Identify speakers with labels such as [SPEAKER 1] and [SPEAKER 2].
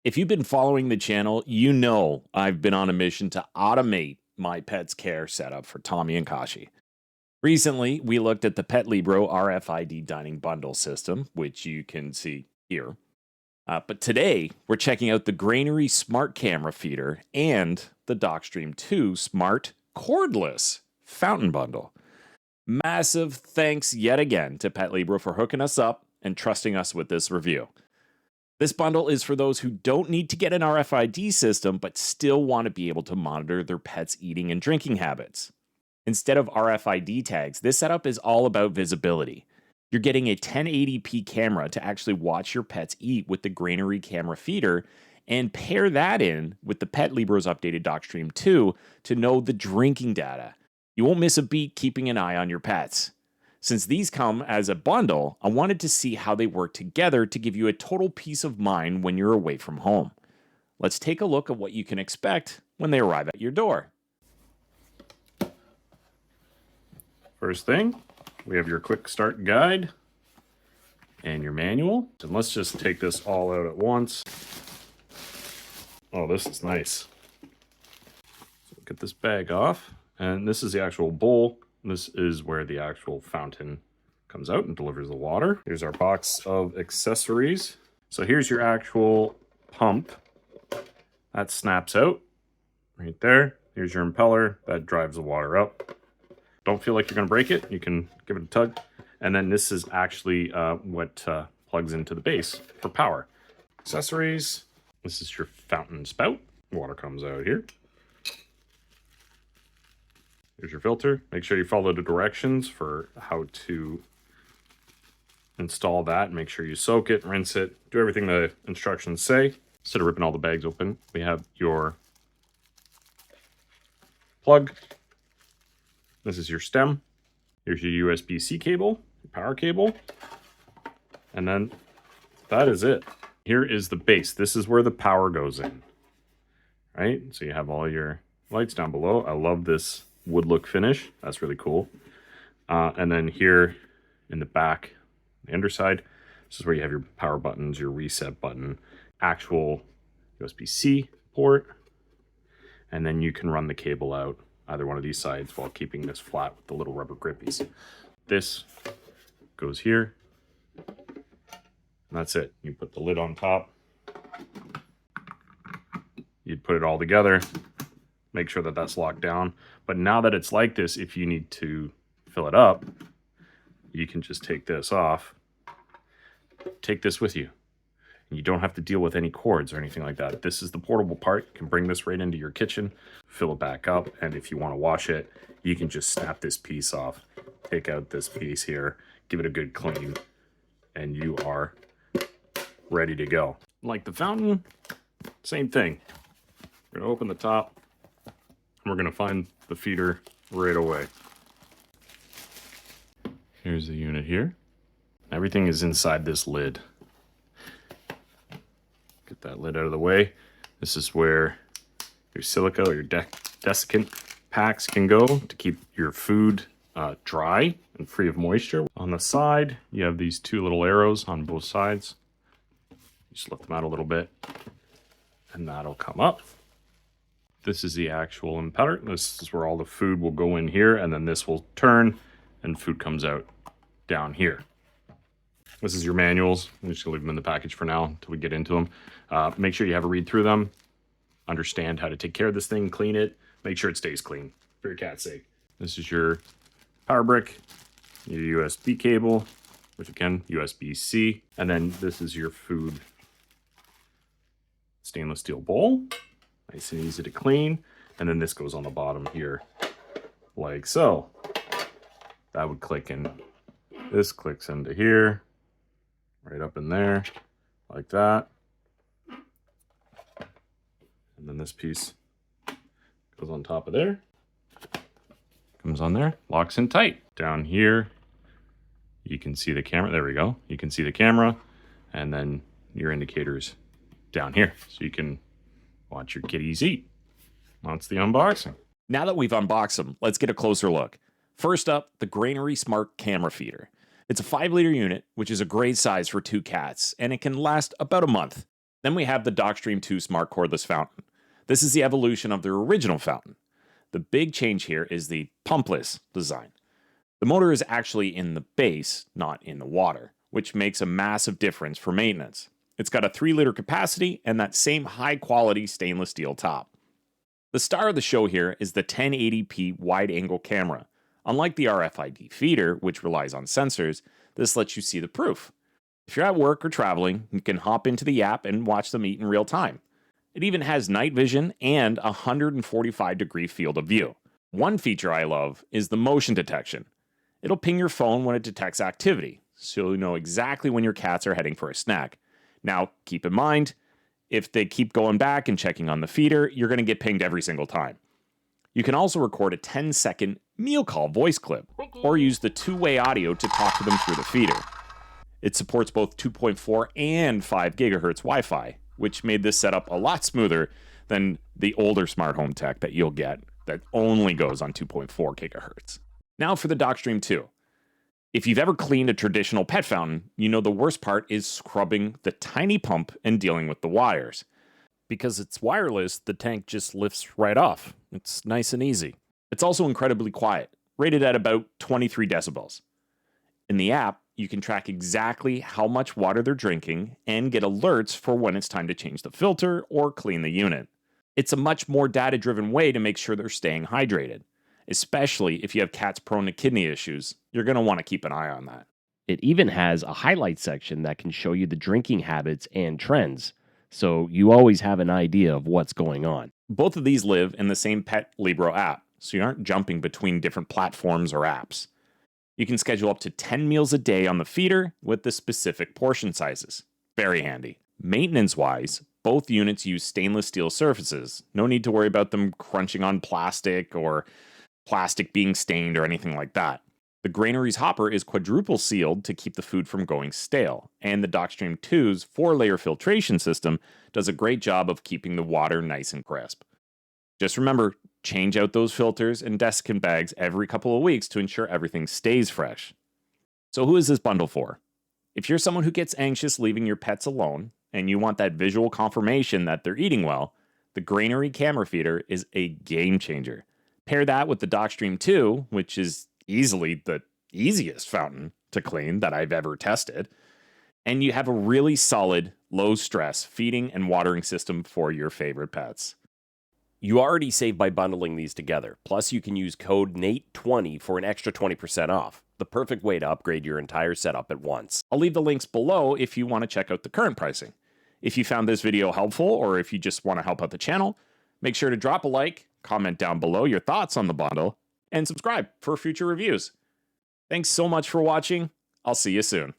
[SPEAKER 1] If you've been following the channel, you know I've been on a mission to automate my pet's care setup for Tommy and Kashi. Recently, we looked at the Petlibro RFID dining bundle system, which you can see here. But today, we're checking out the Granary Smart Camera Feeder and the Dockstream 2 Smart Cordless Fountain Bundle. Massive thanks yet again to Petlibro for hooking us up and trusting us with this review. This bundle is for those who don't need to get an RFID system but still want to be able to monitor their pets' eating and drinking habits. Instead of RFID tags, this setup is all about visibility. You're getting a 1080p camera to actually watch your pets eat with the Granary Camera Feeder and pair that in with the Petlibro's updated Dockstream 2 to know the drinking data. You won't miss a beat keeping an eye on your pets. Since these come as a bundle, I wanted to see how they work together to give you a total peace of mind when you're away from home. Let's take a look at what you can expect when they arrive at your door. First thing, we have your quick start guide and your manual. And let's just take this all out at once. Oh, this is nice. So get this bag off, and this is the actual bowl. This is where the actual fountain comes out and delivers the water. Here's our box of accessories. So here's your actual pump. That snaps out right there. Here's your impeller that drives the water up. Don't feel like you're gonna break it. You can give it a tug. And then this is actually what plugs into the base for power. Accessories. This is your fountain spout. Water comes out here. Here's your filter. Make sure you follow the directions for how to install that. Make sure you soak it, rinse it, do everything the instructions say. Instead of ripping all the bags open, we have your plug. This is your stem. Here's your USB-C cable, your power cable. And then that is it. Here is the base. This is where the power goes in, right? So you have all your lights down below. I love this wood look finish. That's really cool. And then here in the back, the underside, this is where you have your power buttons, your reset button, actual USB-C port, and then you can run the cable out either one of these sides while keeping this flat with the little rubber grippies. This goes here, and that's it. You put the lid on top, you'd put it all together, make sure that that's locked down. But now that it's like this, if you need to fill it up, you can just take this off, take this with you. And you don't have to deal with any cords or anything like that. This is the portable part. You can bring this right into your kitchen, fill it back up, and if you want to wash it, you can just snap this piece off, take out this piece here, give it a good clean, and you are ready to go. Like the fountain, same thing. We're gonna open the top, and we're gonna find the feeder right away. Here's the unit here. Everything is inside this lid. Get that lid out of the way. This is where your silica or your desiccant packs can go to keep your food dry and free of moisture. On the side, you have these two little arrows on both sides. Just lift them out a little bit, and that'll come up. This is the actual impeller. This is where all the food will go in here, and then this will turn, and food comes out down here. This is your manuals. I'm just gonna leave them in the package for now until we get into them. Make sure you have a read through them, understand how to take care of this thing, clean it, make sure it stays clean for your cat's sake. This is your power brick, your USB cable, which again, USB-C, and then this is your food stainless steel bowl. Nice and easy to clean. And then this goes on the bottom here, like so. That would click in. This clicks into here, right up in there, like that. And then this piece goes on top of there. Comes on there, locks in tight. Down here, you can see the camera. There we go. You can see the camera, and then your indicators down here. So you can watch your kitties eat. That's the unboxing. Now that we've unboxed them, let's get a closer look. First up, the Granary Smart Camera Feeder. It's a 5-liter unit, which is a great size for 2 cats, and it can last about a month. Then we have the Dockstream 2 Smart Cordless Fountain. This is the evolution of their original fountain. The big change here is the pumpless design. The motor is actually in the base, not in the water, which makes a massive difference for maintenance. It's got a 3-liter capacity and that same high-quality stainless steel top. The star of the show here is the 1080p wide-angle camera. Unlike the RFID feeder, which relies on sensors, this lets you see the proof. If you're at work or traveling, you can hop into the app and watch them eat in real time. It even has night vision and a 145-degree field of view. One feature I love is the motion detection. It'll ping your phone when it detects activity, so you'll know exactly when your cats are heading for a snack. Now, keep in mind, if they keep going back and checking on the feeder, you're going to get pinged every single time. You can also record a 10-second meal call voice clip, or use the two-way audio to talk to them through the feeder. It supports both 2.4 and 5 gigahertz Wi-Fi, which made this setup a lot smoother than the older smart home tech that you'll get that only goes on 2.4 gigahertz. Now for the Dockstream 2. If you've ever cleaned a traditional pet fountain, you know the worst part is scrubbing the tiny pump and dealing with the wires. Because it's wireless, the tank just lifts right off. It's nice and easy. It's also incredibly quiet, rated at about 23 decibels. In the app, you can track exactly how much water they're drinking and get alerts for when it's time to change the filter or clean the unit. It's a much more data-driven way to make sure they're staying hydrated. Especially if you have cats prone to kidney issues, you're going to want to keep an eye on that.
[SPEAKER 2] It even has a highlight section that can show you the drinking habits and trends, so you always have an idea of what's going on.
[SPEAKER 1] Both of these live in the same Petlibro app, so you aren't jumping between different platforms or apps. You can schedule up to 10 meals a day on the feeder with the specific portion sizes. Very handy. Maintenance-wise, both units use stainless steel surfaces. No need to worry about them crunching on plastic or plastic being stained or anything like that. The Granary's hopper is quadruple sealed to keep the food from going stale, and the Dockstream 2's 4-layer filtration system does a great job of keeping the water nice and crisp. Just remember, change out those filters and desiccant bags every couple of weeks to ensure everything stays fresh. So who is this bundle for? If you're someone who gets anxious leaving your pets alone, and you want that visual confirmation that they're eating well, the Granary Camera Feeder is a game changer. Pair that with the Dockstream 2, which is easily the easiest fountain to clean that I've ever tested, and you have a really solid, low-stress feeding and watering system for your favorite pets.
[SPEAKER 2] You already save by bundling these together, plus you can use code NATE20 for an extra 20% off. The perfect way to upgrade your entire setup at once.
[SPEAKER 1] I'll leave the links below if you want to check out the current pricing. If you found this video helpful, or if you just want to help out the channel, make sure to drop a like, comment down below your thoughts on the bundle, and subscribe for future reviews. Thanks so much for watching. I'll see you soon.